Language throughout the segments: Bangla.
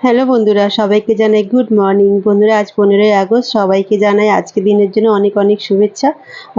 হ্যালো বন্ধুরা, সবাইকে জানাই গুড মর্নিং। বন্ধুরা, আজ 15ই আগস্ট। সবাইকে জানাই আজকে দিনের জন্য অনেক অনেক শুভেচ্ছা,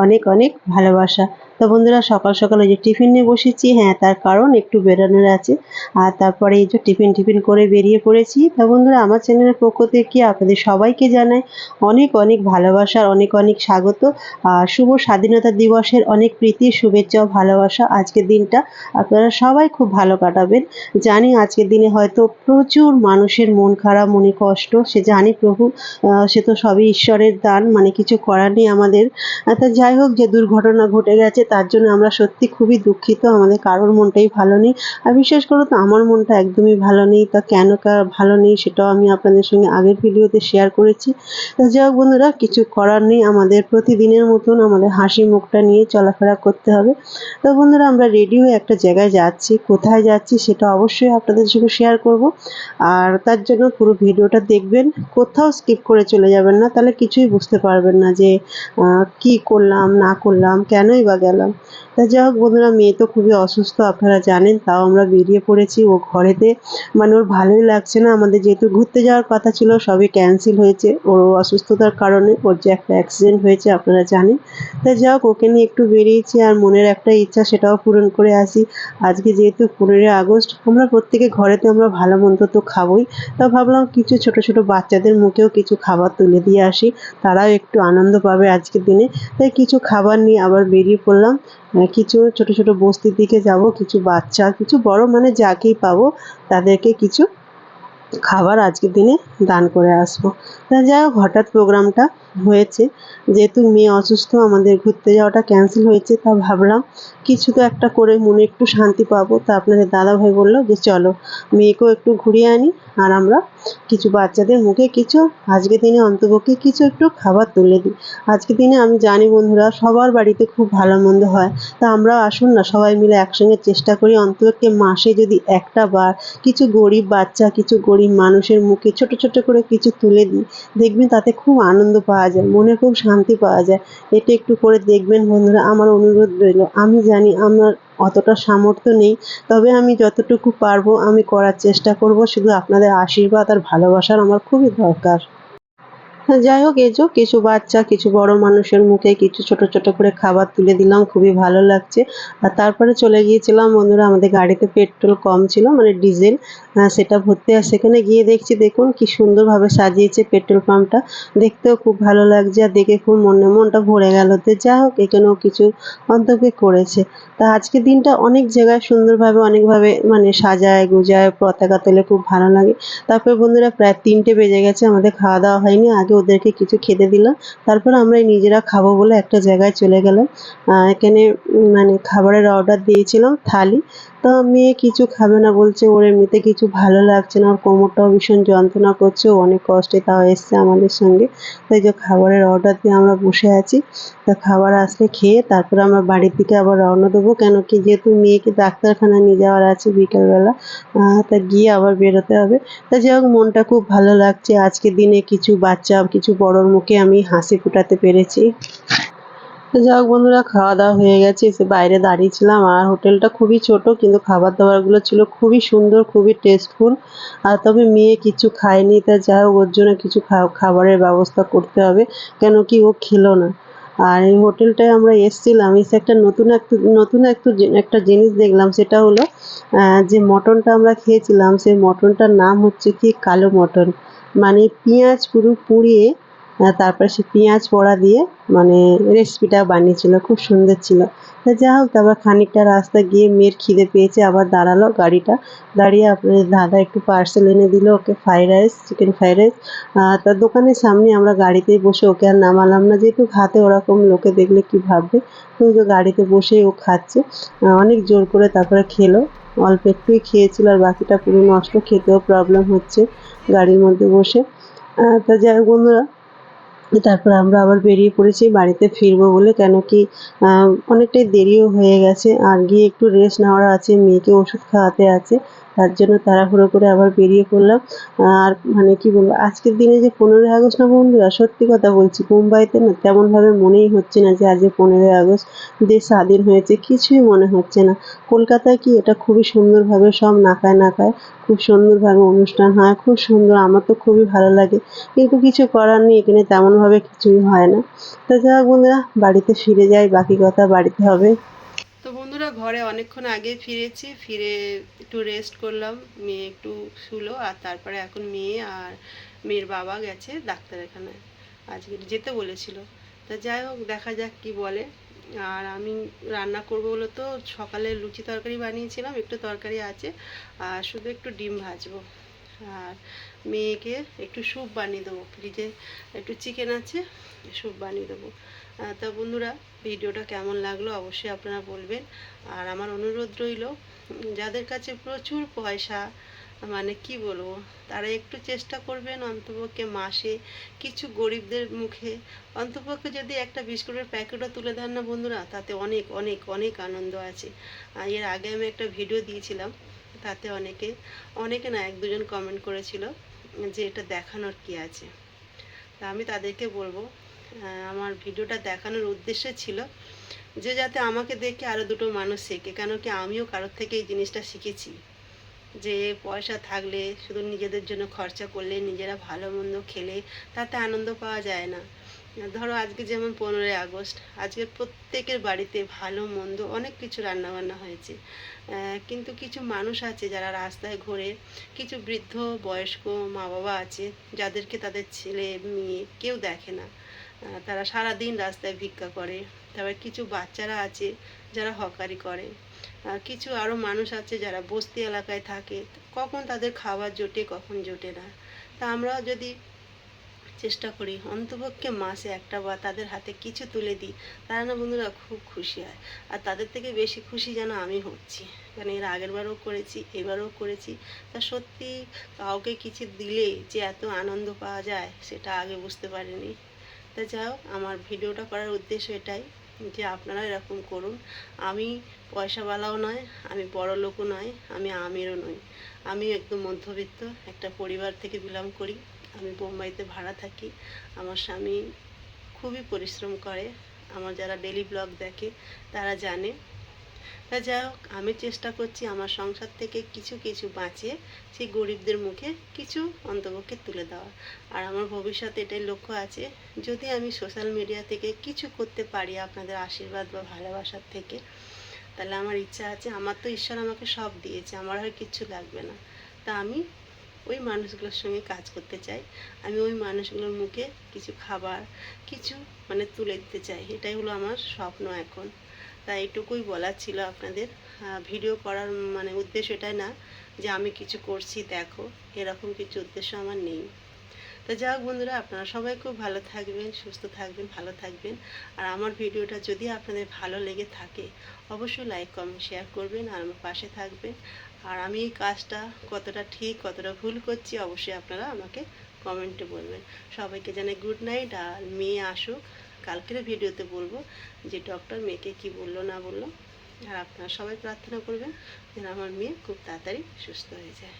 অনেক অনেক ভালোবাসা। তো বন্ধুরা, সকাল সকাল ওই যে টিফিন নিয়ে বসেছি। হ্যাঁ, তার কারণ একটু বেরোনোর আছে। আর তারপরে এই যে টিফিন করে বেরিয়ে পড়েছি। তা বন্ধুরা, আমার চ্যানেলের পক্ষ থেকে আপনাদের সবাইকে জানাই অনেক অনেক ভালোবাসা, অনেক অনেক স্বাগত। আর শুভ স্বাধীনতা দিবসের অনেক প্রীতি, শুভেচ্ছা ও ভালোবাসা। আজকের দিনটা আপনারা সবাই খুব ভালো কাটাবেন। জানি আজকের দিনে হয়তো প্রচুর মানুষের মন খারাপ, মনে কষ্ট, সে জানি প্রভু, সে তো সবই ঈশ্বরের দান, মানে কিছু করার নেই আমাদের। তা যাই হোক, যে দুর্ঘটনা ঘটে গেছে তার জন্য আমরা সত্যি খুবই দুঃখিত। আমাদের কারোর মনটাই ভালো নেই, আর বিশেষ করে তো আমার মনটা একদমই ভালো নেই। তা কেন ভালো নেই সেটাও আমি আপনাদের সঙ্গে আগের ভিডিওতে শেয়ার করেছি। তা যাই হোক বন্ধুরা, কিছু করার নেই, আমাদের প্রতিদিনের মতন আমাদের হাসি মুখটা নিয়ে চলাফেরা করতে হবে। তো বন্ধুরা, আমরা রেডি হয়ে একটা জায়গায় যাচ্ছি। কোথায় যাচ্ছি সেটা অবশ্যই আপনাদের সঙ্গে শেয়ার করব, আর তার জন্য পুরো ভিডিওটা দেখবেন, কোথাও স্কিপ করে চলে যাবেন না, তাহলে কিছুই বুঝতে পারবেন না যে কি করলাম না করলাম, কেনই বা গেলাম। তা যাই হোক বন্ধুরা, মেয়ে তো খুবই অসুস্থ আপনারা জানেন, তাও আমরা বেরিয়ে পড়েছি ও ঘরেতে। মানে ওর ভালোই লাগছে না। আমাদের যেহেতু ঘুরতে যাওয়ার কথা ছিল, সবই ক্যান্সেল হয়েছে ওর অসুস্থতার কারণে। ওর যে একটা অ্যাক্সিডেন্ট হয়েছে আপনারা জানেন। তা যাই হোক, ওকে নিয়ে একটু বেরিয়েছি, আর মনের একটা ইচ্ছা সেটাও পূরণ করে আসি। আজকে যেহেতু 15ই আগস্ট, আমরা প্রত্যেকে ঘরেতে আমরা ভালো মন্দ তো খাবোই। তা ভাবলাম কিছু ছোট ছোট বাচ্চাদের মুখেও কিছু খাবার তুলে দিয়ে আসি, তারাও একটু আনন্দ পাবে আজকের দিনে। তাই কিছু খাবার নিয়ে আবার বেরিয়ে পড়লাম। কিছু ছোট ছোট বস্তির দিকে যাব, কিছু বাচ্চা কিছু বড়, মানে যাকেই পাবো তাদেরকে কিছু খাবার আজকের দিনে দান করে আসবো। তা যাই হোক, হঠাৎ প্রোগ্রামটা হয়েছে, যেহেতু মেয়ে অসুস্থ আমাদের ঘুরতে যাওয়াটা ক্যান্সেল হয়েছে। তা ভাবলাম কিছু তো একটা করে মনে একটু শান্তি পাবো। তা আপনাদের দাদাভাই বললো যে চলো মেয়েকেও একটু ঘুরিয়ে আনি, আর আমরা কিছু বাচ্চাদের মুখে কিছু আজকের দিনে অন্তপক্ষে কিছু একটু খাবার তুলে দিই। আজকের দিনে আমি জানি বন্ধুরা, সবার বাড়িতে খুব ভালো মন্দ হয়। তা আমরা আসুন না সবাই মিলে একসঙ্গে চেষ্টা করি, অন্তপক্ষে মাসে যদি একটা বার কিছু গরিব বাচ্চা, কিছু গরিব মানুষের মুখে ছোট ছোট করে কিছু তুলে দিই। দেখবেন তাতে খুব আনন্দ পাওয়া যায়, মনে খুব শান্তি পাওয়া যায়। এটা একটু করে দেখবেন বন্ধুরা, আমার অনুরোধ রইল। আমি জানি আমার অতটা সামর্থ্য নেই, তবে আমি যতটুকু পারবো আমি করার চেষ্টা করব। শুধু আপনাদের আশীর্বাদ আর ভালোবাসার আমার খুবই দরকার। যাই হোক, এই যে কিছু বাচ্চা কিছু বড় মানুষের মুখে কিছু ছোট ছোট করে খাবার তুলে দিলাম, খুবই ভালো লাগছে। আর তারপরে চলে গিয়েছিলাম বন্ধুরা, আমাদের গাড়িতে পেট্রোল কম ছিল, মানে ডিজেল, সেটা ভরতে। আর সেখানে গিয়ে দেখছি, দেখুন কি সুন্দরভাবে সাজিয়েছে পেট্রোল পাম্পটা, দেখতেও খুব ভালো লাগছে, আর দেখে খুব মনটা ভরে গেল। তো যা হোক, এখানেও কিছু মন্তব্য করেছে। তা আজকের দিনটা অনেক জায়গায় সুন্দরভাবে অনেকভাবে মানে সাজায় গুজায় পতাকা তোলে, খুব ভালো লাগে। তারপর বন্ধুরা, প্রায় 3টে বেজে গেছে, আমাদের খাওয়া দাওয়া হয়নি। আগে ওদেরকে কিছু খেতে দিলাম, তারপর আমরা নিজেরা খাবো বলে একটা জায়গায় চলে গেলাম। এখানে মানে খাবারের অর্ডার দিয়েছিলাম, থালি। তো মেয়ে কিছু খাবে না বলছে, ওর এমনিতে কিছু ভালো লাগছে না, ওর কোমরটাও ভীষণ যন্ত্রণা করছে, ও অনেক কষ্টে তাও এসছে আমাদের সঙ্গে। তাই যে খাবারের অর্ডার দিয়ে আমরা বসে আছি। তা খাবার আসলে খেয়ে তারপরে আমরা বাড়ির দিকে আবার রওনা দেবো, কেন কি যেহেতু মেয়েকে ডাক্তারখানায় নিয়ে যাওয়ার আছে বিকালবেলা। তা গিয়ে আবার বেরোতে হবে। তা যাই হোক, মনটা খুব ভালো লাগছে। আজকের দিনে কিছু বাচ্চা কিছু বড়োর মুখে আমি হাসি ফোটাতে পেরেছি। তো যাই হোক বন্ধুরা, খাওয়া দাওয়া হয়ে গেছে, এসে বাইরে দাঁড়িয়েছিলাম। আর হোটেলটা খুবই ছোট, কিন্তু খাবার দাবারগুলো ছিল খুবই সুন্দর, খুবই টেস্টফুল। আর তবে মেয়ে কিছু খায়নি, তা যাই হোক ওর জন্য কিছু খাবারের ব্যবস্থা করতে হবে, কেন কি ও খেলো না। আর এই হোটেলটায় আমরা এসেছিলাম, এসে একটা একটা জিনিস দেখলাম, সেটা হলো যে মটনটা আমরা খেয়েছিলাম, সেই মটনটার নাম হচ্ছে কি কালো মটন। মানে পেঁয়াজ পুরো পুড়িয়ে তারপরে সে পেঁয়াজ পোড়া দিয়ে মানে রেসিপিটা বানিয়েছিল, খুব সুন্দর ছিল। তা যা হোক, তারপর খানিকটা রাস্তা গিয়ে মেয়ের খিদে পেয়েছে, আবার দাঁড়ালো গাড়িটা। দাঁড়িয়ে আপনার দাদা একটু পার্সেল এনে দিল okay, fried rice, chicken fried rice. তার দোকানের সামনে আমরা গাড়িতেই বসে, ওকে আর নামালাম না, যেহেতু হাতে ওরকম, লোকে দেখলে কি ভাববে। তো ওই যে গাড়িতে বসেই ও খাচ্ছে, অনেক জোর করে তারপরে খেলো। অল্প একটুই খেয়েছিল, আর বাকিটা পুরো নষ্ট, খেতেও প্রবলেম হচ্ছে গাড়ির মধ্যে বসে। তা যাই হোক বন্ধুরা, তারপর আমরা আবার বেরিয়ে পড়েছি বাড়িতে ফিরবো বলে, কেন কি অনেকটাই দেরিও হয়ে গেছে, আর গিয়ে একটু রেস্ট নেওয়ার আছে, মেয়েকে ওষুধ খাওয়াতে আছে। তার জন্য তাড়াহুড়ো করে আবার বেরিয়ে পড়লাম। আর মানে কি বলবো, আজকের দিনে যে 15ই আগস্ট না বন্ধুরা, সত্যি কথা বলছি, মুম্বাইতে না তেমনভাবে মনেই হচ্ছে না যে আজকে 15ই আগস্ট, দেশ স্বাধীন হয়েছে, কিছুই মনে হচ্ছে না। কলকাতায় কি এটা খুবই সুন্দরভাবে সব নাকায় নাকায় খুব সুন্দরভাবে অনুষ্ঠান হয়, খুব সুন্দর, আমার তো খুবই ভালো লাগে। কিন্তু কিছু করার নেই, এখানে তেমনভাবে কিছুই হয় না। তো যাই হোক বন্ধুরা, বাড়িতে ফিরে যাই, বাকি কথা বাড়িতে হবে। তো বন্ধুরা, ঘরে অনেকক্ষণ আগে ফিরেছি, ফিরে একটু রেস্ট করলাম, মেয়ে একটু শুলো, আর তারপরে এখন মেয়ে আর মেয়ের বাবা গেছে ডাক্তারখানায়, আজকে যেতে বলেছিল। তা যাই হোক, দেখা যাক কি বলে। আর আমি রান্না করবো বলে তো সকালে লুচি তরকারি বানিয়েছিলাম, একটু তরকারি আছে, আর শুধু একটু ডিম ভাজবো। আর মেয়েকে একটু স্যুপ বানিয়ে দেবো, ফ্রিজে একটু চিকেন আছে, স্যুপ বানিয়ে দেবো। তা বন্ধুরা, ভিডিওটা কেমন লাগলো অবশ্যই আপনারা বলবেন। আর আমার অনুরোধ রইল, যাদের কাছে প্রচুর পয়সা, মানে কি বলবো, তারা একটু চেষ্টা করবেন অন্তপক্ষে মাসে কিছু গরিবদের মুখে অন্তপক্ষে যদি একটা বিস্কুটের প্যাকেটও তুলে দেন না বন্ধুরা, তাতে অনেক অনেক অনেক আনন্দ আছে। এর আগে আমি একটা ভিডিও দিয়েছিলাম, তাতে অনেকে অনেকে না, এক দুজন কমেন্ট করেছিল যে এটা দেখানোর কি আছে। তা আমি তাদেরকে বলবো, আমার ভিডিওটা দেখানোর উদ্দেশ্য ছিল যে যাতে আমাকে দেখে আরও দুটো মানুষ শেখে, কেন কি আমিও কারোর থেকে এই জিনিসটা শিখেছি যে পয়সা থাকলে শুধু নিজেদের জন্য খরচা করলে, নিজেরা ভালো মন্দ খেলে তাতে আনন্দ পাওয়া যায় না। ধরো আজকে যেমন 15ই আগস্ট, আজকে প্রত্যেকের বাড়িতে ভালো মন্দ অনেক কিছু রান্নাবান্না হয়েছে, কিন্তু কিছু মানুষ আছে যারা রাস্তায় ঘোরে, কিছু বৃদ্ধ বয়স্ক মা বাবা আছে যাদেরকে তাদের ছেলে মেয়ে কেউ দেখে না, তারা সারাদিন রাস্তায় ভিক্ষা করে। তারপর কিছু বাচ্চারা আছে যারা হকারি করে, কিছু আরও মানুষ আছে যারা বস্তি এলাকায় থাকে, কখন তাদের খাবার জোটে কখন জোটে না। তা আমরা যদি চেষ্টা করি অন্তপক্ষে মাসে একটা বা তাদের হাতে কিছু তুলে দিই, তারা না বন্ধুরা খুব খুশি হয়। আর তাদের থেকে বেশি খুশি যেন আমি হচ্ছি, কারণ এর আগের বারও করেছি, এবারও করেছি। তা সত্যি কাউকে কিছু দিলে যে এত আনন্দ পাওয়া যায় সেটা আগে বুঝতে পারিনি। তা যাই হোক, আমার ভিডিওটা করার উদ্দেশ্য এটাই যে আপনারা এরকম করুন। আমি পয়সাওয়ালাও নয়, আমি বড় লোকও নয়, আমি আমিরও নই, আমি একদম মধ্যবিত্ত একটা পরিবার থেকে বিলং করি। আমি বোম্বাইতে ভাড়া থাকি। আমার স্বামী খুবই পরিশ্রম করে, আমার যারা ডেলি ব্লগ দেখে তারা জানে। তা যাই হোক, আমি চেষ্টা করছি আমার সংসার থেকে কিছু কিছু বাঁচিয়ে সেই গরিবদের মুখে কিছু অন্তপক্ষে তুলে দেওয়া। আর আমার ভবিষ্যতে এটাই লক্ষ্য আছে, যদি আমি সোশ্যাল মিডিয়া থেকে কিছু করতে পারি আপনাদের আশীর্বাদ বা ভালোবাসার থেকে, তাহলে আমার ইচ্ছা আছে, আমার তো ঈশ্বর আমাকে সব দিয়েছে, আমার আর কিচ্ছু লাগবে না। তা আমি ওই মানুষগুলোর সঙ্গে কাজ করতে চাই, আমি ওই মানুষগুলোর মুখে কিছু খাবার কিছু মানে তুলে দিতে চাই, এটাই হলো আমার স্বপ্ন এখন। তাই এইটুকুই বলার ছিল আপনাদের। ভিডিও করার মানে উদ্দেশ্য এটাই না যে আমি কিছু করছি দেখো, এরকম কিছু উদ্দেশ্য আমার নেই। তো যাই হোক বন্ধুরা, আপনারা সবাই খুব ভালো থাকবেন, সুস্থ থাকবেন, ভালো থাকবেন। আর আমার ভিডিওটা যদি আপনাদের ভালো লেগে থাকে অবশ্যই লাইক কমেন্ট শেয়ার করবেন আর আমার পাশে থাকবেন। আর আমি এই কাজটা কতটা ঠিক কতটা ভুল করছি অবশ্যই আপনারা আমাকে কমেন্টে বলবেন। সবাইকে জানাই গুড নাইট। আর মেয়ে আসুক, কালকের ভিডিওতে বলবো যে ডক্টর মেয়েকে কি বললো না বললো। আর আপনারা সবাই প্রার্থনা করবেন যেন আমার মেয়ে খুব তাড়াতাড়ি সুস্থ হয়ে যায়।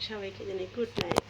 সবাইকে জানাই গুড নাইট।